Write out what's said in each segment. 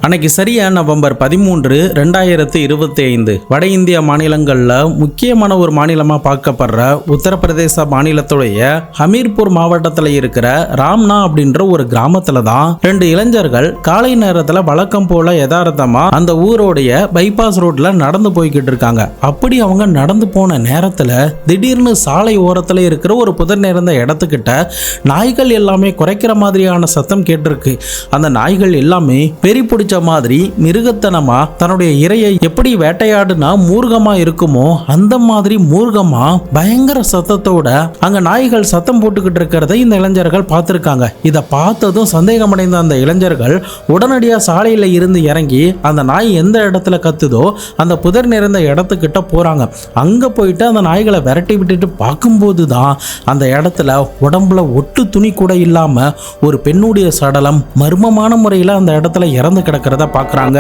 அன்னைக்கு சரியா நவம்பர் 13, 2025 வட இந்திய மாநிலங்களில் முக்கியமான ஒரு மாநிலமாக பார்க்கப்படுற உத்தரப்பிரதேச மாநிலத்துடைய ஹமீர்பூர் மாவட்டத்தில் இருக்கிற ராம்னா அப்படின்ற ஒரு கிராமத்தில் தான் ரெண்டு இளைஞர்கள் காலை நேரத்தில் வழக்கம் போல யதார்த்தமா அந்த ஊரோடைய பைபாஸ் ரோட்ல நடந்து போய்கிட்டு இருக்காங்க. அப்படி அவங்க நடந்து போன நேரத்தில் திடீர்னு சாலை ஓரத்தில் இருக்கிற ஒரு புதர் நிறைந்த இடத்துக்கிட்ட நாய்கள் எல்லாமே குறைக்கிற மாதிரியான சத்தம் கேட்டிருக்கு. அந்த நாய்கள் எல்லாமே பெரி பிடிச்ச மாதிரி மிருகத்தனமா தன்னுடைய இரையை எப்படி வேட்டையாடுனா மூர்க்கமா இருக்குமோ அந்த மாதிரி மூர்க்கமா பயங்கர சத்தத்தோட அங்க நாய்கள் சத்தம் போட்டுக்கிட்டு இருக்கிறத இந்த இளைஞர்கள் பார்த்திருக்காங்க. இதை பார்த்ததும் சந்தேகமடைந்த அந்த இளைஞர்கள் உடனடியா சாலையில இருந்து இறங்கி அந்த நாய் எந்த இடத்துல கத்துதோ அந்த புதர் நிறைந்த இடத்துக்கிட்ட போறாங்க. அங்க போயிட்டு அந்த நாய்களை விரட்டி விட்டுட்டு பார்க்கும்போது தான் அந்த இடத்துல உடம்புல ஒட்டு துணி கூட இல்லாம ஒரு பெண்ணுடைய சடலம் மர்மமான முறையில் அந்த இடத்துல இறந்து கிடக்கிறத பார்க்குறாங்க.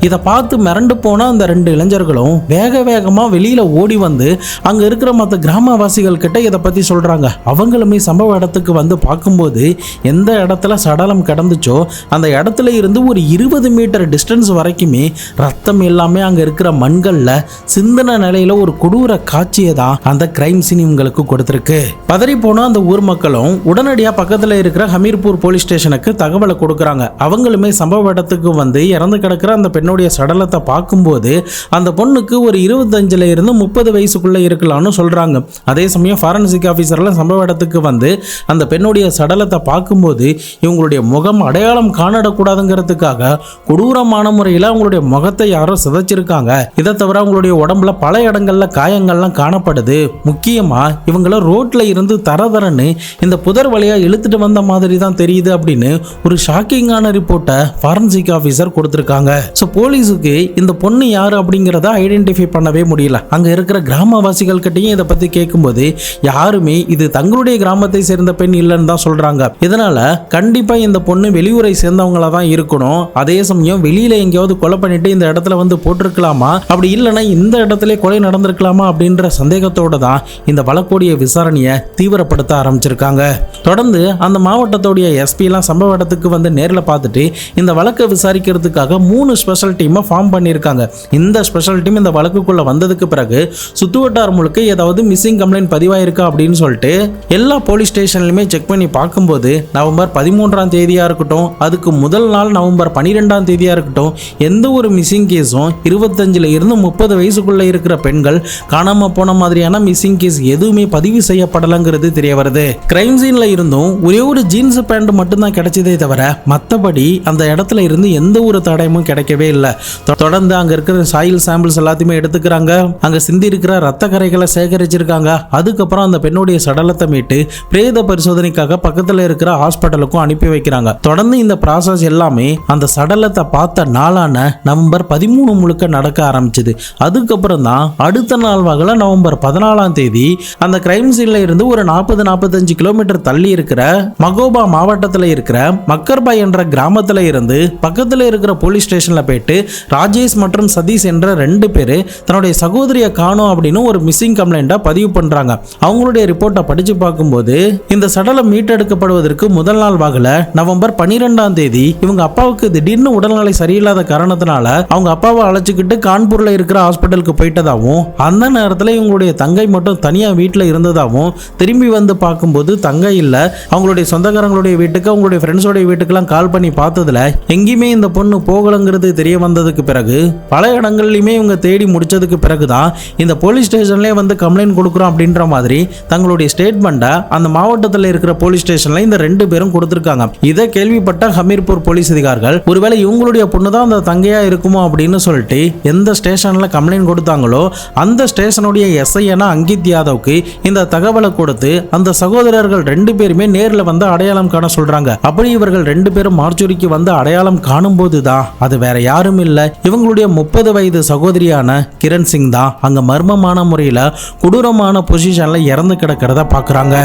இதை பார்த்து மிரண்டு போன அந்த ரெண்டு இளைஞர்களும் வேக வேகமாக வெளியில் ஓடி வந்து அங்கே இருக்கிற மற்ற கிராமவாசிகள் கிட்ட இதை பற்றி சொல்கிறாங்க. அவங்களுமே சம்பவ இடத்துக்கு வந்து பார்க்கும்போது எந்த இடத்துல சடலம் கிடந்துச்சோ அந்த இடத்துல இருந்து ஒரு 20 மீட்டர் டிஸ்டன்ஸ் வரைக்குமே ரத்தம் எல்லாமே அங்கே இருக்கிற மண்களில் சிந்தன நிலையில் ஒரு கொடூர காட்சியை தான் அந்த கிரைம் சீன் இவங்களுக்கு கொடுத்துருக்கு. பதறி போன அந்த ஊர் மக்களும் உடனடியாக பக்கத்தில் இருக்கிற ஹமீர்பூர் போலீஸ் ஸ்டேஷனுக்கு தகவலை கொடுக்குறாங்க. அவங்களுமே சம்பவ இடத்துக்கு வந்து இறந்து கிடக்கிற அந்த பெண்ணுடைய சடலத்தை பார்க்கும்போது அந்த பொண்ணுக்கு ஒரு 25 இருந்து 30 வயசுக்குள்ள இருக்கலாம்னு சொல்றாங்க. அதே சமயம் ஃபாரன்சிக் ஆஃபீஸர்லாம் சம்பவ இடத்துக்கு வந்து அந்த பெண்ணுடைய சடலத்தை பார்க்கும்போது இவங்களுடைய முகம் அடையாளம் காணக்கூடாதுங்கிறதுக்காக கொடூரமான முறையில் அவங்களுடைய முகத்தை யாரோ சிதைச்சிருக்காங்க. இதை தவிர அவங்களுடைய உடம்புல பல இடங்கள்ல காயங்கள்லாம் காணப்படுது. முக்கியமா இவங்கள ரோட்ல இருந்து தரதரன்னு இந்த புதர் வழியா இழுத்துட்டு வந்த மாதிரி தான் தெரியுது அப்படின்னு ஒரு ஷாக்கிங்கான ரிப்போர்ட்டை ஃபாரன்சிக் ஆஃபீஸர் கொடுத்திருக்காங்க. போலீஸுக்கு இந்த பொண்ணு யாரு அப்படிங்கிறத ஐடென்டிஃபை பண்ணவே முடியல. அங்க இருக்கிற கிராமவாசிகள் கிட்டையும் இதை பத்தி கேட்கும்போது யாருமே இது தங்களுடைய கிராமத்தை சேர்ந்த பெண் இல்லைன்னு தான் சொல்றாங்க. இதனால கண்டிப்பா இந்த பொண்ணு வெளியூரை சேர்ந்தவங்களா தான் இருக்கணும். அதே சமயம் வெளியில எங்கேயாவது கொலை பண்ணிட்டு இந்த இடத்துல வந்து போட்டிருக்கலாமா, அப்படி இல்லைன்னா இந்த இடத்துல கொலை நடந்திருக்கலாமா அப்படின்ற சந்தேகத்தோட தான் இந்த வழக்குடைய விசாரணையை தீவிரப்படுத்த ஆரம்பிச்சிருக்காங்க. தொடர்ந்து அந்த மாவட்டத்துடைய எஸ்பி எல்லாம் சம்பவ இடத்துக்கு வந்து நேரில் பார்த்துட்டு இந்த வழக்கை விசாரிக்கிறதுக்காக 3 ஸ்பெஷல் டீமை ஃபார்ம் பண்ணியிருக்காங்க. இந்த ஸ்பெஷல் டீம் இந்த வழக்குக்குள்ள வந்ததுக்கு பிறகு சுத்துவட்டார் முழுக்க ஏதாவது மிஸ்ஸிங் கம்ப்ளைண்ட் பதிவாயிருக்கா அப்படின்னு சொல்லிட்டு எல்லா போலீஸ் ஸ்டேஷன்லையுமே செக் பண்ணி பார்க்கும்போது நவம்பர் 13ஆம் தேதியா இருக்கட்டும், அதுக்கு முதல் நாள் நவம்பர் 12ஆம் தேதியா இருக்கட்டும், எந்த ஒரு மிஸ்ஸிங் கேஸும் 25 இருந்து 30 வயசுக்குள்ள இருக்கிற பெண்கள் காணாம போன மாதிரியான மிஸ்ஸிங் கேஸ் எதுவுமே பதிவு செய்யப்படலங்கிறது தெரிய வருது. கிரைம் சீன்ல இருந்தும் ஒரே ஒரு ஜீன்ஸ் பேண்ட் மட்டும்தான் கிடைச்சதே தவிர மற்றபடி அந்த இடத்துல இருந்து எந்த ஒரு தடயமும் கிடைக்கவே இல்லை. தொடர்ந்து அங்க இருக்கிற சாயில் சாம்பிள்ஸ் எல்லாத்தையுமே எடுத்துக்கிறாங்க. அங்க சிந்தி இருக்கிற ரத்த கரைகளை சேகரிச்சிருக்காங்க. அதுக்கப்புறம் அந்த பெண்ணுடைய சடலத்தை மீட்டு பிரேத பரிசோதனைக்காக பக்கத்துல இருக்கிற ஹாஸ்பிட்டலுக்கும் அனுப்பி வைக்கிறாங்க. தொடர்ந்து இந்த ப்ராசஸ் எல்லாமே அந்த சடலத்தை பார்த்த நாளான நவம்பர் 13 முழுக்க நடக்க ஆரம்பிச்சது. அதுக்கப்புறம் தான் அடுத்த நாள் வகையில நவம்பர் 14ஆம் தேதி அந்த கிரைம் சீன்ல இருந்து ஒரு 40-45 கிலோமீட்டர் தள்ளி இருக்கிற மகோபா மாவட்டத்தில் இருக்கிற மக்கர்பாய் என்ற கிராமத்துல இருந்து பக்கத்துல இருக்கிற போலீஸ் ஸ்டேஷன்ல போயிட்டு ராஜேஷ் மற்றும் சதீஷ் என்ற 2 பேரு தன்னுடைய சகோதரியை காணோம் அப்படின்னு ஒரு மிஸ்ஸிங் கம்ப்ளைண்ட்டை பதிவு பண்றாங்க. அவங்களுடைய ரிப்போர்ட்டை படிச்சு பார்க்கும்போது இந்த சடலம் மீட்டெடுக்கப்படுவதற்கு முதல் நாள் வகையில நவம்பர் 12ஆம் தேதி இவங்க அப்பாவுக்கு திடீர்னு உடல்நிலை சரியில்லாத காரணத்தினால அவங்க அப்பாவை அழைச்சிக்கிட்டு கான்பூர்ல இருக்கிற ஹாஸ்பிட்டலுக்கு போயிட்டதாகவும் அந்த நேரத்தில் இவங்களுடைய தங்கை மட்டும் தனியா வீட்டில் இருந்ததாகவும் திரும்பி வந்து பார்க்கும்போது தங்கை இல்லை, அவங்களுடைய சொந்தக்காரங்களுடைய வீட்டுக்கு அவங்களுடைய ஃப்ரெண்ட்ஸோடைய வீட்டுக்கெல்லாம் கால் பண்ணி பார்த்ததுல எங்கேயுமே இந்த பொண்ணு போகலங்கிறது தெரிய வந்ததுக்கு பிறகு பல இடங்கள்லையுமே இவங்க தேடி முடிச்சதுக்கு பிறகுதான் இந்த போலீஸ் ஸ்டேஷன்லேயே வந்து கம்ப்ளைண்ட் கொடுக்குறோம் அப்படின்ற மாதிரி தங்களுடைய ஸ்டேட்மெண்ட்டை அந்த மாவட்டத்தில் இருக்கிற போலீஸ் ஸ்டேஷன்ல இந்த 2 பேரும் கொடுத்துருக்காங்க. இதை கேள்விப்பட்ட ஹமீர்பூர் போலீஸ் அதிகாரிகள் ஒருவேளை இவங்களுடைய பொண்ணு தான் அந்த தங்கையா இருக்குமோ அப்படின்னு சொல்லிட்டு எந்த ஸ்டேஷன்ல கம்ப்ளைண்ட் கொடுத்தாங்களோ அந்த ஸ்டேஷனுடைய எஸ்ஐனா அங்கித் யாதவுக்கு இந்த தகவலை கொடுத்து அந்த சகோதரர்கள் 2 பேருமே நேரில் வந்து அடையாளம் காண சொல்றாங்க. அப்படி இவர்கள் 2 பேரும் மார்ச்சுரிக்கு வந்து அடையாளம் காணும் போதுதான் அது வேற யாரும் இல்லை, இவங்களுடைய 30 வயது சகோதரியான கிரண் சிங் தான் அங்க மர்மமான முறையில் கொடூரமான பொசிஷன்ல இறந்து கிடக்கிறத பார்க்குறாங்க.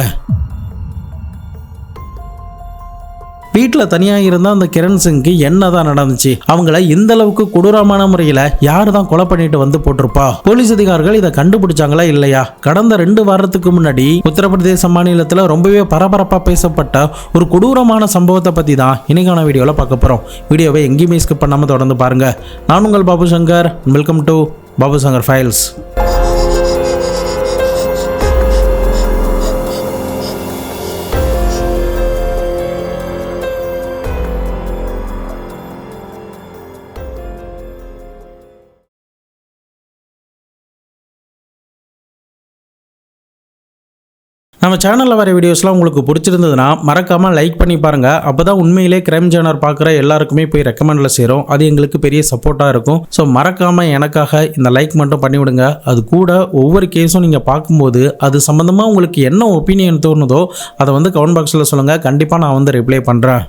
வீட்டில் தனியாக இருந்த அந்த கிரண் சிங்க்கு என்னதான் நடந்துச்சு, அவங்கள இந்த அளவுக்கு கொடூரமான முறையில் யாரு தான் கொலை பண்ணிட்டு வந்து போட்டிருப்பா, போலீஸ் அதிகாரிகள் இதை கண்டுபிடிச்சாங்களா இல்லையா? கடந்த 2 வாரத்துக்கு முன்னாடி உத்தரப்பிரதேச மாநிலத்தில் ரொம்பவே பரபரப்பா பேசப்பட்ட ஒரு கொடூரமான சம்பவத்தை பத்தி தான் இன்னைக்கான வீடியோல பார்க்க போறோம். வீடியோவை எங்கேயுமே ஸ்கிப் பண்ணாம தொடர்ந்து பாருங்க. நான் உங்கள் Babu Shankar. Welcome to Babu Shankar files. நம்ம சேனலில் வர வீடியோஸ்லாம் உங்களுக்கு பிடிச்சிருந்ததுன்னா மறக்காமல் லைக் பண்ணி பாருங்கள். அப்போ தான் உண்மையிலே கிரைம் ஜேர்னர் பார்க்குற எல்லாருக்குமே போய் ரெக்கமெண்டில் சேரும். அது எங்களுக்கு பெரிய சப்போர்ட்டாக இருக்கும். ஸோ மறக்காமல் எனக்காக இந்த லைக் மட்டும் பண்ணிவிடுங்க. அது கூட ஒவ்வொரு கேஸும் நீங்கள் பார்க்கும்போது அது சம்மந்தமாக உங்களுக்கு என்ன ஒப்பீனியன் தோணுதோ அதை கமெண்ட் பாக்ஸில் சொல்லுங்கள். கண்டிப்பாக நான் ரிப்ளை பண்ணுறேன்.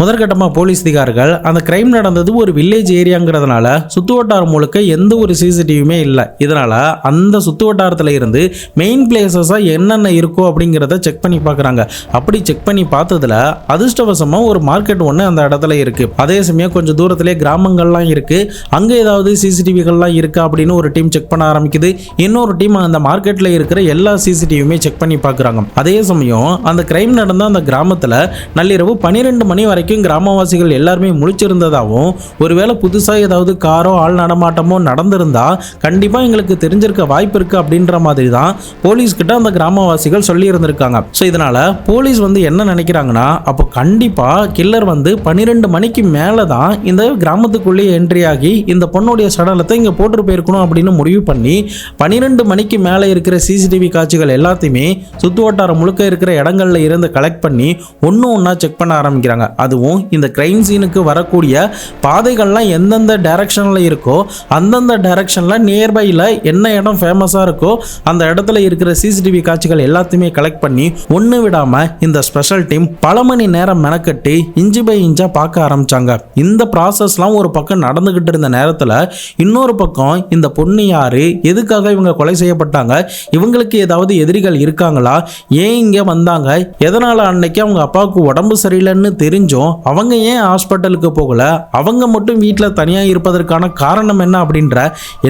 முதற்கட்டமாக போலீஸ் அதிகாரிகள் அந்த கிரைம் நடந்தது ஒரு வில்லேஜ் ஏரியாங்கிறதுனால சுற்று வட்டாரம் முழுக்க எந்த ஒரு சிசிடிவியுமே இல்லை. இதனால் அந்த சுற்று வட்டாரத்தில் இருந்து மெயின் பிளேசஸாக என்னென்ன இருக்கோ அப்படிங்கிறத செக் பண்ணி பார்க்குறாங்க. அப்படி செக் பண்ணி பார்த்ததில் அதிர்ஷ்டவசமாக ஒரு மார்க்கெட் ஒன்று அந்த இடத்துல இருக்குது. அதே சமயம் கொஞ்சம் தூரத்திலே கிராமங்கள்லாம் இருக்குது. அங்கே ஏதாவது சிசிடிவிகள்லாம் இருக்கா அப்படின்னு ஒரு டீம் செக் பண்ண ஆரம்பிக்குது. இன்னொரு டீம் அந்த மார்க்கெட்டில் இருக்கிற எல்லா சிசிடிவியுமே செக் பண்ணி பார்க்குறாங்க. அதே சமயம் அந்த கிரைம் நடந்த அந்த கிராமத்தில் நள்ளிரவு 12 மணி வரைக்கும் கிராமவாசிகள் எல்லாருமே முழிச்சிருந்ததாகவும், ஒருவேளை புதுசாக ஏதாவது காரோ ஆள் நடமாட்டமோ நடந்திருந்தா கண்டிப்பாக எங்களுக்கு தெரிஞ்சிருக்க வாய்ப்பு இருக்கு அப்படின்ற மாதிரி தான் போலீஸ் கிட்ட அந்த கிராமவாசிகள் சொல்லி இருந்திருக்காங்க. ஸோ இதனால போலீஸ் என்ன நினைக்கிறாங்கன்னா, அப்போ கண்டிப்பா கில்லர் 12 மணிக்கு மேலே தான் இந்த கிராமத்துக்குள்ளேயே என்ட்ரி ஆகி இந்த பொண்ணுடைய சடலத்தை இங்கே போட்டு போயிருக்கணும் அப்படின்னு முடிவு பண்ணி 12 மணிக்கு மேலே இருக்கிற சிசிடிவி காட்சிகள் எல்லாத்தையுமே சுற்று வட்டாரம் முழுக்க இருக்கிற இடங்கள்ல இருந்து கலெக்ட் பண்ணி ஒன்றா செக் பண்ண ஆரம்பிக்கிறாங்க. அதுவும் இந்த கிரைம் சீனுக்கு வரக்கூடிய பாதைகள்லாம் எந்தெந்த டைரக்ஷன்ல இருக்கோ அந்தந்த டைரக்ஷன்ல நியர்பைல என்ன இடம் ஃபேமஸா இருக்கோ அந்த இடத்துல இருக்கிற சிசிடிவி காட்சிகள் எல்லாத்தையுமே கலெக்ட் பண்ணி ஒன்று விடாம இந்த ஸ்பெஷல் டீம் பல மணி நேரம் மெனக்கட்டி இன்ச்சு பை இன்ச்சா பார்க்க ஆரம்பிச்சாங்க. இந்த ப்ராசஸ்லாம் ஒரு பக்கம் நடந்துகிட்டு இருந்த நேரத்தில் இன்னொரு பக்கம் இந்த பொண்ணு யாரு, எதுக்காக இவங்க கொலை செய்யப்பட்டாங்க, இவங்களுக்கு ஏதாவது எதிரிகள் இருக்காங்களா, ஏன் இங்க வந்தாங்க, எதனால அன்னைக்கு அவங்க அப்பாவுக்கு உடம்பு சரியில்லைன்னு தெரிஞ்சும் அவங்க ஏன் ஹாஸ்பிட்டலுக்கு போகல, அவங்க மட்டும் வீட்டில் தனியாக இருப்பதற்கான காரணம் என்ன அப்படின்ற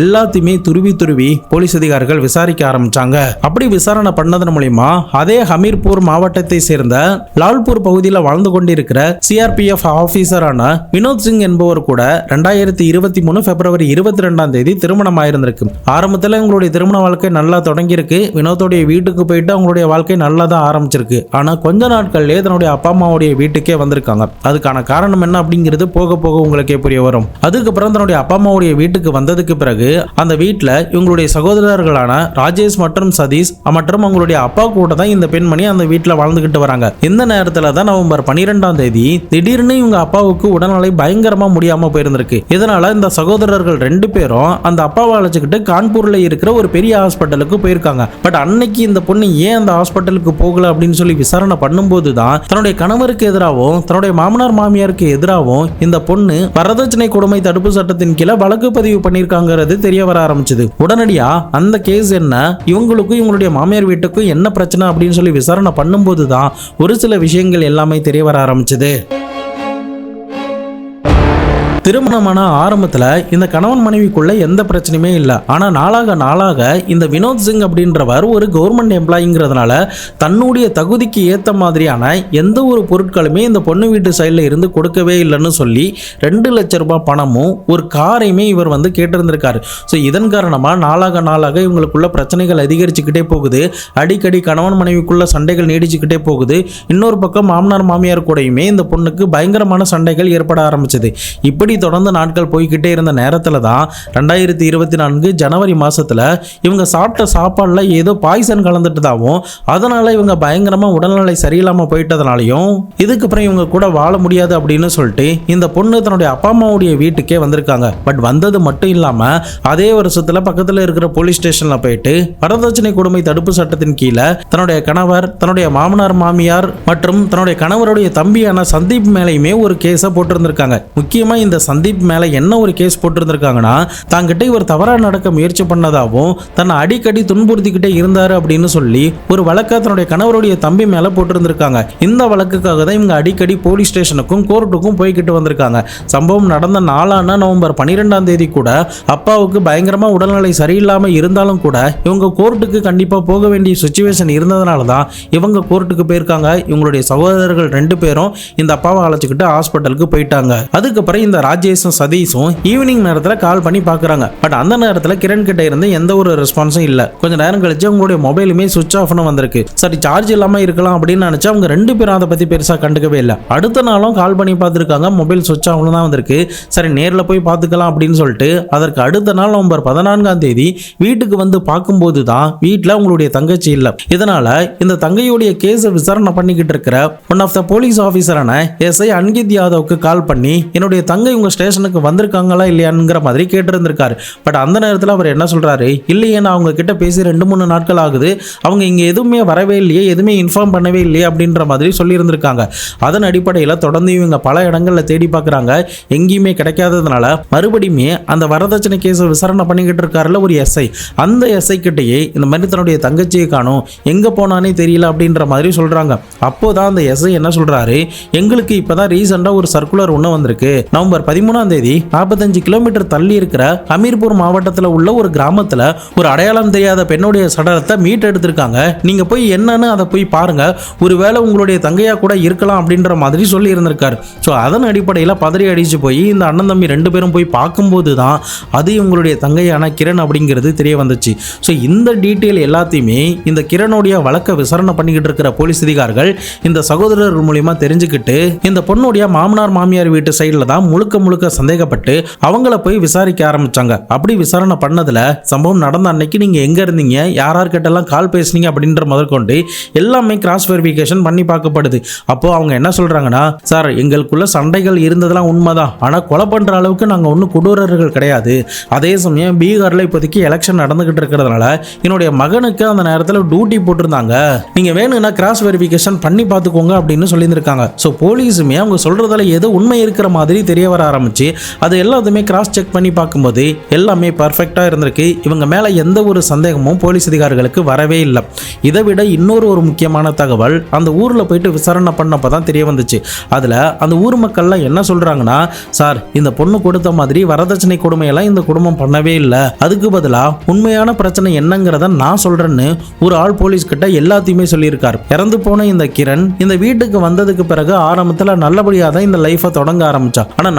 எல்லாத்தையுமே துருவி போலீஸ் அதிகாரிகள் விசாரிக்க ஆரம்பிச்சாங்க. அப்படி விசாரணை பண்ணதன் மூலமா அதே ஹமீர்பூர் மாவட்டத்தை சேர்ந்த லால்பூர் பகுதியில் வாழ்ந்து கொண்டிருக்கிற சிஆர்பிஎஃப் ஆபீசரான வினோத் சிங் என்பவர் கூட 2023 பிப்ரவரி 22ஆம் தேதி திருமணம் ஆயிருந்திருக்கு. ஆரம்பத்தில் அவங்களுடைய திருமண வாழ்க்கை நல்லா தொடங்கியிருக்கு. வினோத்துடைய வீட்டுக்கு போயிட்டு அவங்களுடைய வாழ்க்கை நல்லா தான் ஆரம்பிச்சிருக்கு. ஆனால் கொஞ்ச நாட்கள்லேயே தன்னுடைய அப்பா அம்மாவுடைய வீட்டுக்கே வந்திருக்காங்க. அதுக்கான காரணம் என்ன அப்படிங்கிறது போக போக உங்களுக்கே புரிய வரும். அதுக்கப்புறம் தன்னுடைய அப்பா அம்மாவுடைய வீட்டுக்கு வந்ததுக்கு பிறகு அந்த வீட்டில் இவங்களுடைய சகோதரர்களான ராஜேஷ் மற்றும் சதீஷ் மற்றும் அவங்களுடைய அப்பா கூட தான் இந்த பெண்மணி அந்த வீட்டில் வாழ்ந்துகிட்டு வராங்க. இந்த நேரத்தில் தான் நவம்பர் 12ஆம் தேதி திடீர்னு இவங்க அப்பாவுக்கு உடல்நிலை பயங்கரமா முடியாம போயிருந்திருக்கு. இதனால இந்த சகோதரர்கள் 2 பேரும் அந்த அப்பாவை அழைச்சிக்கிட்டு கான்பூர்ல இருக்கிற ஒரு பெரிய ஹாஸ்பிட்டலுக்கு போயிருக்காங்க. பட் அன்னைக்கு இந்த பொண்ணு ஏன் அந்த ஹாஸ்பிட்டலுக்கு போகல அப்படின்னு சொல்லி விசாரணை பண்ணும்போது தான் தன்னுடைய கணவருக்கு எதிராகவும் தன்னுடைய மாமனார் மாமியாருக்கு எதிராகவும் இந்த பொண்ணு வரதட்சணை கொடுமை தடுப்பு சட்டத்தின் கீழே வழக்கு பதிவு பண்ணியிருக்காங்கிறது தெரிய வர ஆரம்பிச்சது. உடனடியா அந்த கேஸ் என்ன, இவங்களுக்கும் இவங்களுடைய மாமியார் வீட்டுக்கும் என்ன பிரச்சனை அப்படின்னு சொல்லி விசாரணை பண்ணும்போது தான் ஒரு சில விஷயங்கள் எல்லாமே தெரிய வர ஆரம்பிச்சது. திருமணமான ஆரம்பத்தில் இந்த கணவன் மனைவிக்குள்ள எந்த பிரச்சனையுமே இல்லை. ஆனால் நாளாக இந்த வினோத் சிங் அப்படின்றவர் ஒரு கவர்மெண்ட் எம்ப்ளாயிங்கிறதுனால தன்னுடைய தகுதிக்கு ஏற்ற மாதிரியான எந்த ஒரு பொருட்களுமே இந்த பொண்ணு வீட்டு சைடில் இருந்து கொடுக்கவே இல்லைன்னு சொல்லி 2 லட்சம் ரூபாய் பணமும் ஒரு காரையுமே இவர் கேட்டிருந்திருக்காரு. ஸோ இதன் காரணமாக நாளாக இவங்களுக்குள்ள பிரச்சனைகள் அதிகரிச்சுக்கிட்டே போகுது. அடிக்கடி கணவன் மனைவிக்குள்ள சண்டைகள் நீடிச்சுக்கிட்டே போகுது. இன்னொரு பக்கம் மாமனார் மாமியார் கூடயுமே இந்த பொண்ணுக்கு பயங்கரமான சண்டைகள் ஏற்பட ஆரம்பிச்சது. இப்படி தொடர்ந்து நாட்கள் போய்கிட்டே இருந்த நேரத்துல தான் 2024 ஜனவரி மாசத்துல இவங்க சாப்பிட்ட சாப்பாடுல ஏதோ பாய்சன் கலந்துட்டதாகவும் அதனால இவங்க பயங்கரமா உடல்நிலை சரியில்லாம போயிட்டதுனாலையும் இதுக்கப்புறம் இவங்க கூட வாழ முடியாது அப்படின்னு சொல்லிட்டு இந்த பொண்ணு தன்னுடைய அப்பா அம்மாவுடைய வீட்டுக்கே வந்திருக்காங்க. பட் வந்தது மட்டும் இல்லாம அதே வருஷத்துல பக்கத்துல இருக்கிற போலீஸ் ஸ்டேஷன்ல போயிட்டு வரதட்சணை கொடுமை தடுப்பு சட்டத்தின் கீழே தன்னுடைய கணவர், தன்னுடைய மாமனார் மாமியார் மற்றும் தன்னுடைய கணவருடைய தம்பியான சந்தீப் மேலையுமே ஒரு கேஸை போட்டிருந்திருக்காங்க. முக்கியமா இந்த சந்தீப் மேல என்ன ஒரு கேஸ் போட்டிருந்திருக்காங்கன்னா, தாங்கிட்ட இவர் தவறா நடக்க முயற்சி பண்ணதாகவும் தன்னை அடிக்கடி துன்புறுத்திக்கிட்டே இருந்தாரு அப்படின்னு சொல்லி ஒரு வழக்கை தன்னுடைய கணவருடைய தம்பி மேல போட்டிருந்திருக்காங்க. இந்த வழக்குக்காக தான் இவங்க அடிக்கடி போலீஸ் ஸ்டேஷனுக்கும் கோர்ட்டுக்கும் போய்கிட்டு வந்திருக்காங்க. சம்பவம் நடந்த நாளான நவம்பர் 12ஆம் தேதி கூட அப்பாவுக்கு பயங்கரமா உடல்நிலை சரியில்லாம இருந்தாலும் கூட இவங்க கோர்ட்டுக்கு கண்டிப்பா போக வேண்டிய சிச்சுவேஷன் இருந்ததுனால தான் இவங்க கோர்ட்டுக்கு போயிருக்காங்க. இவங்களுடைய சகோதரர்கள் 2 பேரும் இந்த அப்பாவை அழைச்சிக்கிட்டு ஹாஸ்பிட்டலுக்கு போயிட்டாங்க. அதுக்கப்புறம் இந்த ராஜேஷும் சதீஷும் ஈவினிங் நேரத்தில் கால் பண்ணி பார்க்குறாங்க. பட் அந்த நேரத்தில் கிரண் கிட்ட இருந்து எந்த ஒரு ரெஸ்பான்ஸும் இல்லை. கொஞ்ச நேரம் கழிச்சு அவங்களுடைய மொபைலுமே சுவிட்ச் ஆஃப்னு வந்திருக்கு. சரி, சார்ஜ் இல்லாமல் இருக்கலாம் அப்படின்னு நினச்சா அவங்க 2 பேரும் அதை பற்றி பெருசாக கண்டுக்கவே இல்லை. அடுத்த நாளும் கால் பண்ணி பார்த்துருக்காங்க, மொபைல் சுவிட்ச் ஆஃப்னு தான் வந்திருக்கு. சரி, நேரில் போய் பார்த்துக்கலாம் அப்படின்னு சொல்லிட்டு அதற்கு அடுத்த நாள் நவம்பர் 14ஆம் தேதி வீட்டுக்கு வந்து பார்க்கும்போது தான் வீட்டில் அவங்களுடைய தங்கச்சி இல்லை. இதனால இந்த தங்கையுடைய கேஸை விசாரணை பண்ணிக்கிட்டு இருக்கிற ஒன் ஆஃப் த போலீஸ் ஆஃபீஸரான எஸ்ஐ அன்கித் யாதவுக்கு கால் பண்ணி என்னுடைய தங்கை உங்க ஸ்டேஷனுக்கு வந்திருக்காங்களா இல்லையாங்கிற மாதிரி கேட்டிருந்திருக்காரு. பட் அந்த நேரத்தில் அவர் என்ன சொல்றாரு, இல்லையே நான் அவங்க கிட்ட பேசி 2-3 நாட்கள் ஆகுது, அவங்க இங்க எதுவுமே வரவே இல்லையே, எதுவுமே இன்ஃபார்ம் பண்ணவே இல்லையே அப்படின்ற மாதிரி சொல்லியிருந்திருக்காங்க. அதன் அடிப்படையில் தொடர்ந்து இவங்க பல இடங்கள்ல தேடி பார்க்குறாங்க. எங்கேயுமே கிடைக்காததுனால மறுபடியுமே அந்த வரதட்சணை கேஸை விசாரணை பண்ணிக்கிட்டு இருக்காருல ஒரு எஸ்ஐ, அந்த எஸ்ஐ கிட்டேயே இந்த மாதிரி தன்னுடைய தங்கச்சியை காணும், எங்க போனானே தெரியல அப்படின்ற மாதிரி சொல்றாங்க. அப்போதான் அந்த எஸ்ஐ என்ன சொல்றாரு, எங்களுக்கு இப்பதான் ரீசெண்டா ஒரு சர்க்குலர் ஒன்று வந்திருக்கு. நவம்பர் 13ஆம் தேதி 45 கிலோமீட்டர் தள்ளி இருக்கிற ஹமீர்பூர் மாவட்டத்தில் உள்ள ஒரு கிராமத்தில் ஒரு அடையாளம் தெரியாத பெண்ணுடைய சடலத்தை மீட்டெடுத்திருக்காங்க. நீங்க போய் என்னன்னு அதை போய் பாருங்க, ஒருவேளை உங்களுடைய தங்கையா கூட இருக்கலாம் அப்படின்ற மாதிரி சொல்லி இருந்திருக்காரு. ஸோ அதன் அடிப்படையில் பதறி அடிச்சு போய் இந்த அண்ணன் தம்பி 2 பேரும் போய் பார்க்கும்போது தான் அது இவங்களுடைய தங்கையான கிரண் அப்படிங்கிறது தெரிய வந்துச்சு. ஸோ இந்த டீட்டெயில் எல்லாத்தையுமே இந்த கிரணுடைய வழக்கை விசாரணை பண்ணிக்கிட்டு இருக்கிற போலீஸ் அதிகாரிகள் இந்த சகோதரர் மூலியமா தெரிஞ்சுக்கிட்டு இந்த பொண்ணுடைய மாமனார் மாமியார் வீட்டு சைடில் தான் முழுக்க சந்தேகப்பட்டு அவங்கள போய் விசாரிக்க ஆரம்பிச்சாங்க. அப்படி விசாரணை பண்ணதுல சம்பவம் நடந்த அன்னைக்கு நீங்க எங்க இருந்தீங்க, யார்கிட்டலாம் கால் பேசுனீங்க அப்படின்ற முதற்கொண்டு எல்லாமே கிராஸ் வெரிஃபிகேஷன் பண்ணி பார்க்கப்படுது. அப்போ அவங்க என்ன சொல்றாங்கன்னா, சார் எங்களுக்குள்ள சண்டைகள் இருந்ததெல்லாம் உண்மைதான், ஆனா கொலை பண்ற அளவுக்கு நாங்க ஒன்றும் கொடூரர்கள் கிடையாது. அதே சமயம் பீகார்ல இப்போதைக்கு எலெக்ஷன் நடந்துகிட்டு இருக்கிறதுனால என்னுடைய மகனுக்கு அந்த நேரத்தில் டியூட்டி போட்டிருந்தாங்க, நீங்க வேணும்னா கிராஸ் வெரிஃபிகேஷன் பண்ணி பார்த்துக்கோங்க அப்படின்னு சொல்லியிருக்காங்க. ஸோ போலீஸுமே அவங்க சொல்றதுல ஏதோ உண்மை இருக்கிற மாதிரி தெரிய வர ஆரம்பிச்சு அது எல்லாத்தையுமே கிராஸ் செக் பண்ணி பார்க்கும்போது எல்லாமே பர்ஃபெக்டா இருந்திருக்கு. இவங்க மேல எந்த ஒரு சந்தேகமும் போலீஸ் அதிகாரிகளுக்கு வரவே இல்லை. இதை விட இன்னொரு முக்கியமான தகவல் அந்த ஊர்ல போயிட்டு விசாரணை பண்ணப்பதான் தெரிய வந்துச்சு. அதுல அந்த ஊர் மக்கள்லாம் என்ன சொல்றாங்கன்னா, சார் இந்த பொண்ணு கொடுத்த மாதிரி வரதட்சணை கொடுமையெல்லாம் இந்த குடும்பம் பண்ணவே இல்லை, அதுக்கு பதிலா உண்மையான பிரச்சனை என்னங்கிறத நான் சொல்றேன்னு ஒரு ஆள் போலீஸ் கிட்ட எல்லாத்தையுமே சொல்லியிருக்காரு. இறந்து போன இந்த கிரண் இந்த வீட்டுக்கு வந்ததுக்கு பிறகு ஆரம்பத்துல நல்லபடியாக தான் இந்த லைஃபை தொடங்க ஆரம்பிச்சா. ஆனா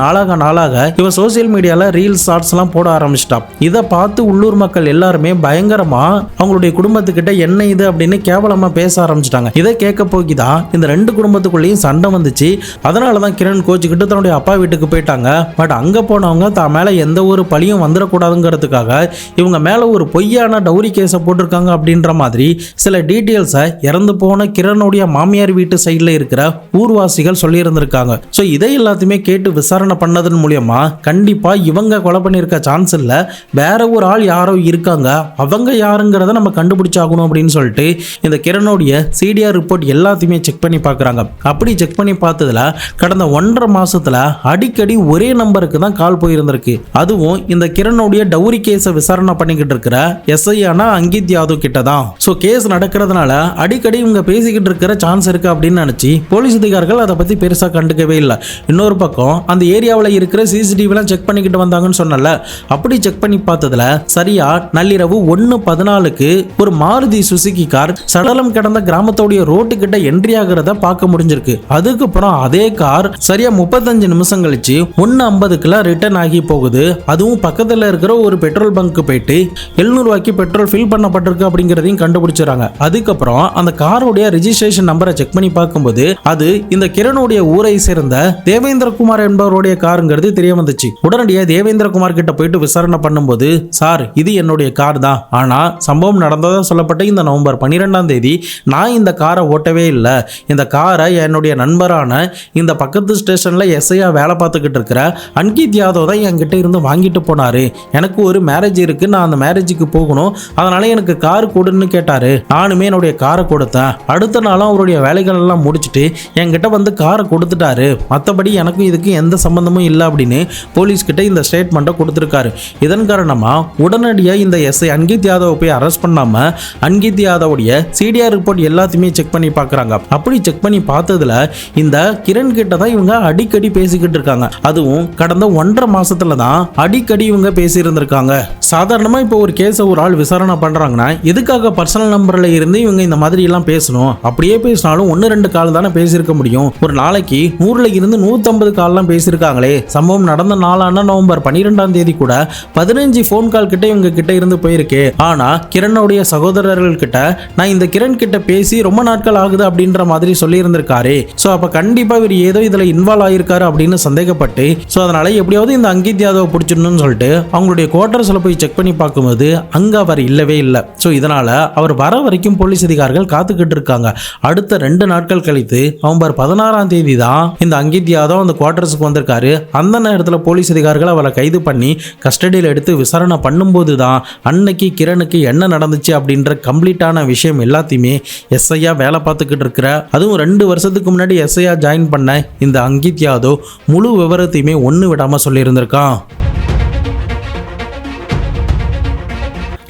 நாளாக இவன் சோசியல் மீடியால ரீல்ஸ் ஷார்ட்ஸ் எல்லாம் போட ஆரம்பிச்சிட்டான். இதை பார்த்து உள்ளூர் மக்கள் எல்லாருமே பயங்கரமா அவங்களுடைய குடும்பத்துக்கிட்ட என்ன இது அப்படின்னு கேவலமா பேச ஆரம்பிச்சிட்டாங்க. இதை கேட்க போக்கிதான் இந்த 2 குடும்பத்துக்குள்ளேயும் சண்டை வந்துச்சு. அதனாலதான் கிரண் கோச்சுக்கிட்டு தன்னுடைய அப்பா வீட்டுக்கு போயிட்டாங்க. பட் அங்க போனவங்க தான் மேல எந்த ஒரு பழியும் வந்துடக்கூடாதுங்கிறதுக்காக இவங்க மேல ஒரு பொய்யான டவுரி கேஸை போட்டிருக்காங்க அப்படின்ற மாதிரி சில டீட்டெயில்ஸை இறந்து போன கிரணுடைய மாமியார் வீட்டு சைடில் இருக்கிற ஊர்வாசிகள் சொல்லி இருந்திருக்காங்க. ஸோ இதை எல்லாத்தையுமே கேட்டு விசாரணை பண்ணதன் மூலியமா கண்டிப்பா இவங்க கொலை பண்ணியிருக்க சான்ஸ் இல்லை, வேற ஒரு ஆள் யாரோ இருக்காங்க, அவங்க யாருங்கிறத நம்ம கண்டுபிடிச்சாகணும் அப்படின்னு சொல்லிட்டு இந்த கிரணுடைய சிடிஆர் ரிப்போர்ட் எல்லாத்தையுமே செக் பண்ணி பார்க்குறாங்க. அப்படி செக் பண்ணி பார்த்ததுல கடந்த 1.5 மாசத்துல அடிக்கடி ஒரே நம்பருக்கு தான் கால் போயிருந்திருக்கு. அதுவும் இந்த கிரணுடைய டவுரி கேஸை விசாரணை பண்ணிக்கிட்டு இருக்கிற எஸ்ஐயான அங்கித் யாதவ் கிட்ட தான். ஸோ கேஸ் நடக்கிறதுனால அடிக்கடி இவங்க பேசிக்கிட்டு இருக்கிற சான்ஸ் இருக்கு அப்படின்னு நினைச்சு போலீஸ் அதிகாரிகள் அதை பத்தி பெருசா கண்டுக்கவே இல்லை. இன்னொரு பக்கம் அந்த ஏரியாவில் இருக்கிற சிசிடிவிலாம் செக் பண்ணிக்கிட்டு வந்தாங்கன்னு சொன்னல, அப்படி செக் பண்ணி பார்த்ததுல சரியா நள்ளிரவு 1:14க்கு ஒரு மாருதி சுசுகி கார் சடலம் கிடந்த கிராமத்தோடைய ரோட்டு கிட்ட என்ட்ரி ஆகிறத பார்க்க முடிஞ்சிருக்கு. அதுக்கப்புறம் அதே கார் சரியா 35 நிமிஷம் கழிச்சு 1:50க்குலாம் ரிட்டர்ன் ஆகி போகுது. அதுவும் பக்கத்துல இருக்கிற ஒரு பெட்ரோல் பங்க் போயிட்டு 700 ரூபாய்க்கு பெட்ரோல் ஃபில் பண்ணப்பட்டிருக்கு அப்படிங்கிறதையும் கண்டுபிடிச்சாங்க. அதுக்கப்புறம் அந்த காரோடைய ரெஜிஸ்ட்ரேஷன் நம்பரை செக் பண்ணி பார்க்கும்போது அது இந்த கிரணுடைய ஊரை சேர்ந்த தேவேந்திரகுமார் என்பவருடைய கார் காருங்கிறது தெரிய வந்துச்சு. உடனடியாக தேவேந்திரகுமார் கிட்ட போயிட்டு விசாரணை பண்ணும்போது, சார் இது என்னுடைய கார் தான், ஆனா சம்பவம் நடந்ததா சொல்லப்பட்ட இந்த நவம்பர் 12ஆம் தேதி நான் இந்த காரை ஓட்டவே இல்லை. இந்த காரை என்னுடைய நண்பரான இந்த பக்கத்து ஸ்டேஷன்ல எஸ்ஐயா வேலை பார்த்துக்கிட்டு இருக்கிற அன்கித் யாதவ் தான் என்கிட்ட இருந்து வாங்கிட்டு போனாரு. எனக்கு ஒரு மேரேஜ் இருக்கு, நான் அந்த மேரேஜுக்கு போகணும், அதனால எனக்கு கார் கொடுன்னு கேட்டாரு. நானுமே என்னுடைய காரை கொடுத்தேன். அடுத்த நாளும் அவருடைய வேலைகள் எல்லாம் முடிச்சுட்டு என்கிட்ட வந்து காரை கொடுத்துட்டாரு. மற்றபடி எனக்கும் இதுக்கு எந்த சம்பந்தமும் இல்லை அப்படின்னு போலீஸ் கிட்ட இந்த ஸ்டேட்மெண்ட்டை கொடுத்துருக்காரு. இதன் காரணமா உடனடியாக இந்த எஸ்ஐ அன்கித் யாதவ் போய் அரெஸ்ட் பண்ணாம அன்கித் யாதவுடைய சிடிஆர் ரிப்போர்ட் எல்லாத்தையுமே செக் பண்ணி பார்க்குறாங்க. அப்படி செக் பண்ணி பார்த்ததுல இந்த கிரண் கிட்ட தான் இவங்க அடிக்கடி பேசிக்கிட்டு இருக்காங்க. அதுவும் கடந்த 1.5 மாசத்துல தான் அடிக்கடி இவங்க பேசி இருந்திருக்காங்க. சாதாரணமா இப்போ ஒரு கேஸை ஒரு ஆள் விசாரணை பண்றாங்கன்னா எதுக்காக பர்சனல் நம்பர்ல இருந்து இவங்க இந்த மாதிரி எல்லாம் பேசணும்? அப்படியே பேசினாலும் 1-2 கால் தானே பேசியிருக்க முடியும். ஒரு நாளைக்கு 100ல இருந்து 150 கால்லாம் பேசியிருக்காங்களே. சம்பவம் நடந்த நாளான நவம்பர் 12ஆம் தேதி கூட 15 ஃபோன் கால் கிட்ட இவங்க கிட்ட இருந்து போயிருக்கு. ஆனா கிரணுடைய சகோதரர்கள் கிட்ட நான் இந்த கிரண் கிட்ட பேசி ரொம்ப நாட்கள் ஆகுது அப்படின்ற மாதிரி சொல்லி இருந்திருக்காரு. ஸோ அப்ப கண்டிப்பா இவர் ஏதோ இதுல இன்வால்வ் ஆயிருக்காரு அப்படின்னு சந்தேகப்பட்டு ஸோ அதனால எப்படியாவது இந்த அன்கித் யாதவ் பிடிச்சிடணும்னு சொல்லிட்டு அவங்களுடைய குவார்டர்ஸ்ல போய் செக் பண்ணி பார்க்கும்போது அங்க அவர் இல்லவே இல்லை. ஸோ இதனால அவர் வர வரைக்கும் போலீஸ் அதிகாரிகள் காத்துக்கிட்டு இருக்காங்க. அடுத்த 2 நாட்கள் கழித்து நவம்பர் 16ஆம் தேதி தான் இந்த அன்கித் யாதவ் அந்த குவார்டர்ஸுக்கு வந்திருக்காரு. அந்த நேரத்தில் போலீஸ் அதிகாரிகள் அவரை கைது பண்ணி கஸ்டடியில் எடுத்து விசாரணை பண்ணும்போது தான் அன்னைக்கு கிரணுக்கு என்ன நடந்துச்சு அப்படின்ற கம்ப்ளீட்டான விஷயம் எல்லாத்தையுமே எஸ்ஐயா வேலை பார்த்துக்கிட்டு இருக்கிற, அதுவும் 2 வருஷத்துக்கு முன்னாடி எஸ்ஐயா ஜாயின் பண்ண இந்த அன்கித் யாதவ் முழு விவரத்தையுமே ஒன்று விடாமல் சொல்லியிருந்திருக்கான்.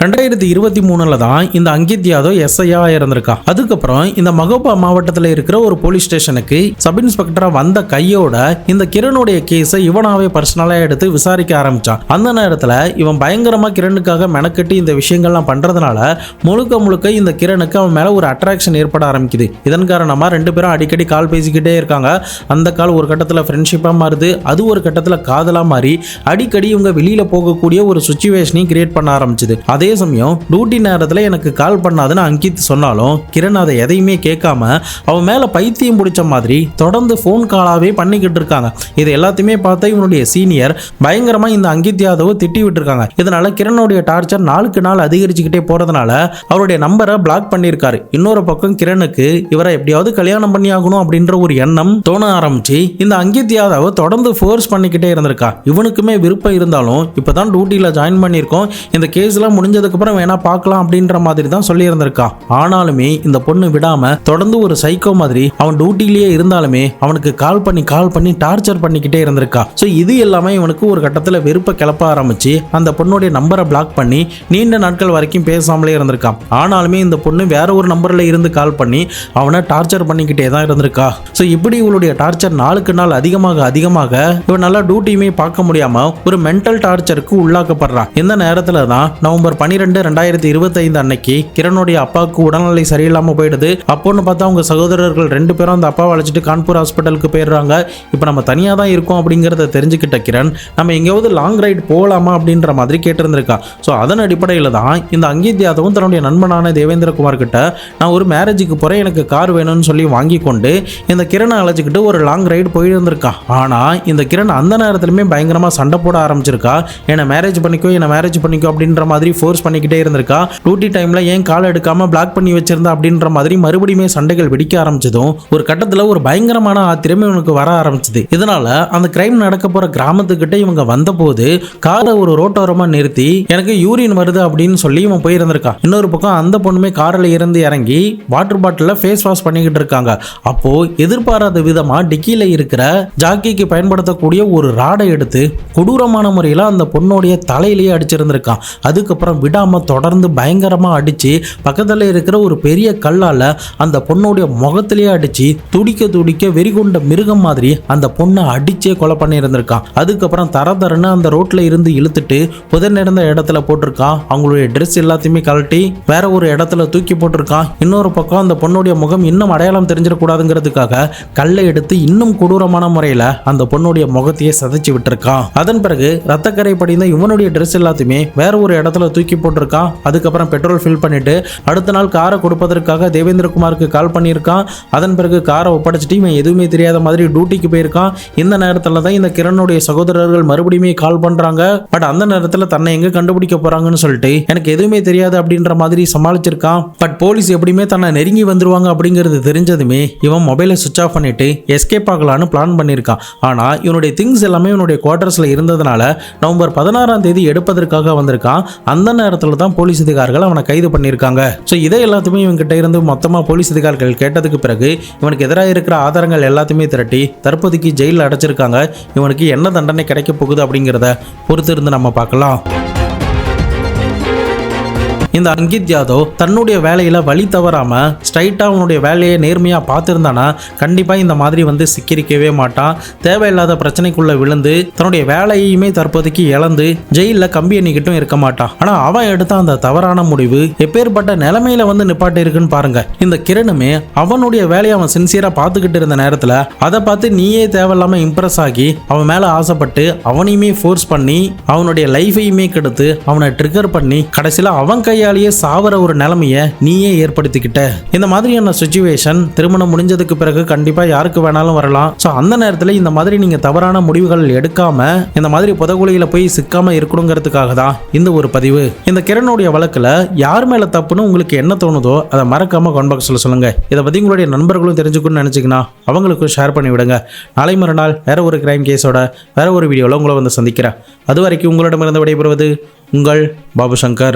2023 தான் இந்த அன்கித் யாதவ் எஸ்ஐயா இருந்திருக்கான். அதுக்கப்புறம் இந்த மகோபா மாவட்டத்தில் இருக்கிற ஒரு போலீஸ் ஸ்டேஷனுக்கு சப் இன்ஸ்பெக்டரா வந்த கையோட இந்த கிரணுடைய கேஸை இவனாவே பர்சனலா எடுத்து விசாரிக்க ஆரம்பிச்சான். அந்த நேரத்தில் இவன் பயங்கரமா கிரணுக்காக மெனக்கட்டி இந்த விஷயங்கள்லாம் பண்றதுனால முழுக்க இந்த கிரணுக்கு அவன் மேல ஒரு அட்ராக்ஷன் ஏற்பட ஆரம்பிக்குது. இதன் காரணமா 2 பேரும் அடிக்கடி கால் பேசிக்கிட்டே இருக்காங்க. அந்த கால் ஒரு கட்டத்தில் ஃப்ரெண்ட்ஷிப்பா மாறுது, அது ஒரு கட்டத்தில் காதலா மாறி அடிக்கடி இவங்க வெளியில போகக்கூடிய ஒரு சுச்சுவேஷனையும் கிரியேட் பண்ண ஆரம்பிச்சுது. அதே சமயம் டியூட்டி நேரத்தில் எனக்கு கால் பண்ணாதுன்னு அன்கித் சொன்னாலும் கிரண் அதை எதையுமே கேட்காம அவன் மேல பைத்தியம் பிடிச்ச மாதிரி தொடர்ந்து ஃபோன் காலாவே பண்ணிக்கிட்டு இருக்காங்க. இது எல்லாத்தையுமே பார்த்து இவனுடைய சீனியர் பயங்கரமா இந்த அன்கித் யாதவ் திட்டி விட்டுருக்காங்க. இதனால கிரணுடைய டார்ச்சர் நாளுக்கு நாள் அதிகரிச்சுக்கிட்டே போறதுனால அவருடைய நம்பரை பிளாக் பண்ணியிருக்காரு. இன்னொரு பக்கம் கிரணுக்கு இவரை எப்படியாவது கல்யாணம் பண்ணி ஆகணும் அப்படின்ற ஒரு எண்ணம் தோண ஆரம்பிச்சு இந்த அன்கித் யாதவ் தொடர்ந்து ஃபோர்ஸ் பண்ணிக்கிட்டே இருந்திருக்கா. இவனுக்குமே விருப்பம் இருந்தாலும் இப்பதான் டியூட்டியில ஜாயின் பண்ணியிருக்கோம், இந்த கேஸ்லாம் முடிஞ்சதுக்கு அப்புறம் வேணா பார்க்கலாம் அப்படின்ற மாதிரி தான் சொல்லி இருந்திருக்கா. ஆனாலுமே இந்த பொண்ணு விடாம தொடர்ந்து ஒரு சைக்கோ மாதிரி அவன் டியூட்டிலேயே இருந்தாலுமே அவனுக்கு கால் பண்ணி டார்ச்சர் பண்ணிக்கிட்டே இருந்திருக்கா. ஸோ இது எல்லாமே இவனுக்கு ஒரு கட்டத்தில் வெறுப்பை கிளப்ப ஆரம்பிச்சு அந்த பொண்ணுடைய நம்பரை பிளாக் பண்ணி நீண்ட நாட்கள் வரைக்கும் பேசாமலே இருந்திருக்கான். ஆனாலுமே இந்த பொண்ணு வேற ஒரு நம்பர்ல இருந்து கால் பண்ணி அவனை டார்ச்சர் பண்ணிக்கிட்டே தான் இருந்திருக்கா. ஸோ இப்படி இவளுடைய டார்ச்சர் நாளுக்கு நாள் அதிகமாக இவன் நல்லா டியூட்டியுமே பார்க்க முடியாம ஒரு மென்டல் டார்ச்சருக்கு உள்ளாக்கப்படுறான். இந்த நேரத்தில் தான் நவம்பர் 12, 2025 அன்னைக்கு கிரணுடைய அப்பாவுக்கு உடல்நிலை சரியில்லாம போயிடுது. அப்போன்னு பார்த்தா அவங்க சகோதரர்கள் 2 பேரும் அந்த அப்பாவை அழைச்சிட்டு கான்பூர் ஹாஸ்பிட்டலுக்கு போயிடுறாங்க. இப்போ நம்ம தனியாக தான் இருக்கோம் அப்படிங்கிறத தெரிஞ்சுக்கிட்ட கிரண் நம்ம எங்கேயாவது லாங் ரைடு போகலாமா அப்படின்ற மாதிரி கேட்டிருந்திருக்கா. ஸோ அதன் அடிப்படையில் தான் இந்த அன்கித் யாதவும் தன்னுடைய நண்பனான தேவேந்திரகுமார் கிட்ட நான் ஒரு மேரேஜுக்கு போகிறேன், எனக்கு கார் வேணும்னு சொல்லி வாங்கி கொண்டு இந்த கிரணை அழைச்சிக்கிட்டு ஒரு லாங் ரைடு போயிருந்திருக்கா. ஆனால் இந்த கிரண் அந்த நேரத்திலுமே பயங்கரமாக சண்டை போட ஆரம்பிச்சிருக்கா. என்னை மேரேஜ் பண்ணிக்கோ அப்படின்ற மாதிரி ஃபோர்ஸ் பண்ணிக்கிட்டே இருந்திருக்கா. டியூட்டி டைம்ல ஏன் கால் எடுக்காம பிளாக் பண்ணி வச்சிருந்தா அப்படின்ற மாதிரி மறுபடியுமே சண்டைகள் வெடிக்க ஆரம்பிச்சதும் ஒரு கட்டத்தில் ஒரு பயங்கரமான ஆத்திரமே இவனுக்கு வர ஆரம்பிச்சது. இதனால அந்த கிரைம் நடக்க போற கிராமத்துக்கிட்ட இவங்க வந்தபோது காரை ஒரு ரோட்டோரமா நிறுத்தி எனக்கு யூரின் வருது அப்படின்னு சொல்லி இவன் போயிருந்திருக்கான். இன்னொரு பக்கம் அந்த பொண்ணுமே காரில் இருந்து இறங்கி வாட்டர் பாட்டில ஃபேஸ் வாஷ் பண்ணிக்கிட்டு இருக்காங்க. அப்போ எதிர்பாராத விதமா டிக்கியில இருக்கிற ஜாக்கிக்கு பயன்படுத்தக்கூடிய ஒரு ராடை எடுத்து கொடூரமான முறையில் அந்த பொண்ணுடைய தலையிலேயே அடிச்சிருந்திருக்கான். அதுக்கப்புறம் விடாம தொடர்ந்து பயங்கரமா அடிச்சு பக்கத்துல இருக்கிற ஒரு பெரிய கல்லால அந்த பொண்ணுடைய முகத்திலேயே அடிச்சு துடிக்க வெறிகொண்ட மிருகம் மாதிரி அந்த பொண்ணை அடிச்சே கொலை பண்ணி இருந்திருக்கான். அதுக்கப்புறம் தரன்னு அந்த ரோட்ல இருந்து இழுத்துட்டு புதர் நிறைந்த இடத்துல போட்டிருக்கான். அவங்களுடைய ட்ரெஸ் எல்லாத்தையுமே கழட்டி வேற ஒரு இடத்துல தூக்கி போட்டிருக்கான். இன்னொரு பக்கம் அந்த பொண்ணுடைய முகம் இன்னும் அடையாளம் தெரிஞ்சிடக்கூடாதுங்கிறதுக்காக கல்லை எடுத்து இன்னும் கொடூரமான முறையில அந்த பொண்ணுடைய முகத்தையே சதைச்சு விட்டுருக்கான். அதன் பிறகு ரத்தக்கரை படிந்த இவனுடைய ட்ரெஸ் எல்லாத்தையுமே வேற ஒரு இடத்துல தூக்கி தூக்கி போட்டிருக்கான். அதுக்கப்புறம் பெட்ரோல் ஃபில் பண்ணிட்டு அடுத்த நாள் காரை கொடுப்பதற்காக தேவேந்திரகுமாருக்கு கால் பண்ணியிருக்கான். அதன் பிறகு காரை ஒப்படைச்சிட்டு இவன் எதுவுமே தெரியாத மாதிரி டியூட்டிக்கு போயிருக்கான். இந்த நேரத்தில் தான் இந்த கிரணுடைய சகோதரர்கள் மறுபடியும் கால் பண்றாங்க. பட் அந்த நேரத்தில் தன்னை எங்க கண்டுபிடிக்க போறாங்கன்னு சொல்லிட்டு எனக்கு எதுவுமே தெரியாது அப்படின்ற மாதிரி சமாளிச்சிருக்கான். பட் போலீஸ் எப்படியுமே தன்னை நெருங்கி வந்துருவாங்க அப்படிங்கிறது தெரிஞ்சதுமே இவன் மொபைலை சுவிட்ச் ஆஃப் பண்ணிட்டு எஸ்கேப் ஆகலான்னு பிளான் பண்ணியிருக்கான். ஆனா இவனுடைய திங்ஸ் எல்லாமே இவனுடைய குவார்டர்ஸ்ல இருந்ததுனால நவம்பர் 16ஆம் தேதி எடுப்பதற்காக வந்திருக்கான். அந்த நேரத்தில் தான் போலீஸ் அதிகாரிகள் அவனை கைது பண்ணியிருக்காங்க. ஸோ இதை எல்லாத்தையுமே இவன்கிட்ட இருந்து மொத்தமாக போலீஸ் அதிகாரிகள் கேட்டதுக்கு பிறகு இவனுக்கு எதிராக இருக்கிற ஆதாரங்கள் எல்லாத்தையுமே திரட்டி தற்போதைக்கு ஜெயிலில் அடைச்சிருக்காங்க. இவனுக்கு என்ன தண்டனை கிடைக்க போகுது அப்படிங்கிறத பொறுத்து இருந்து நம்ம பார்க்கலாம். இந்த அங்கித் யாதவ் தன்னுடைய வேலையில வழி தவறாம ஸ்ட்ரைட்டா அவனுடைய வேலையை நேர்மையா பார்த்திருந்தானா கண்டிப்பா இந்த மாதிரி சிக்கிரிக்கவே மாட்டான். தேவையில்லாத பிரச்சனைக்குள்ள விழுந்து தன்னுடைய வேலையுமே தற்போதைக்கு இழந்து ஜெயில கம்பி எண்ணிக்கிட்டும் இருக்க மாட்டான். ஆனா அவன் எடுத்த அந்த தவறான முடிவு எப்பேற்பட்ட நிலைமையில நிப்பாட்டி இருக்குன்னு பாருங்க. இந்த கிரணுமே அவனுடைய வேலையை அவன் சின்சியரா பார்த்துக்கிட்டு இருந்த நேரத்துல அதை பார்த்து நீயே தேவையில்லாம இம்ப்ரெஸ் ஆகி அவன் மேல ஆசைப்பட்டு அவனையுமே ஃபோர்ஸ் பண்ணி அவனுடைய லைஃபையுமே கெடுத்து அவனை ட்ரிகர் பண்ணி கடைசியில அவன் கையாலேயே சாவர ஒரு நிலைமையை நீயே ஏற்படுத்திக்கிட்ட. இந்த மாதிரியான சிச்சுவேஷன் திருமணம் முடிஞ்சதுக்கு பிறகு கண்டிப்பா யாருக்கு வேணாலும் வரலாம். ஸோ அந்த நேரத்தில் இந்த மாதிரி நீங்க தவறான முடிவுகள் எடுக்காம இந்த மாதிரி புதகுலியில போய் சிக்காம இருக்கணுங்கிறதுக்காக தான் இந்த ஒரு பதிவு. இந்த கிரணுடைய வழக்குல யார் மேல தப்புன்னு உங்களுக்கு என்ன தோணுதோ அதை மறக்காம கமெண்ட் பாக்ஸ்ல சொல்லுங்க. இதை பத்தி உங்களுடைய நண்பர்களும் தெரிஞ்சுக்கணும்னு நினைச்சீங்கன்னா அவங்களுக்கும் ஷேர் பண்ணி விடுங்க. நாளை மறுநாள் வேற ஒரு கிரைம் கேஸோட வேற ஒரு வீடியோல உங்களை சந்திக்கிறேன். அது வரைக்கும் உங்களிடமிருந்து விடைபெறுவது உங்கள் பாபு சங்கர்.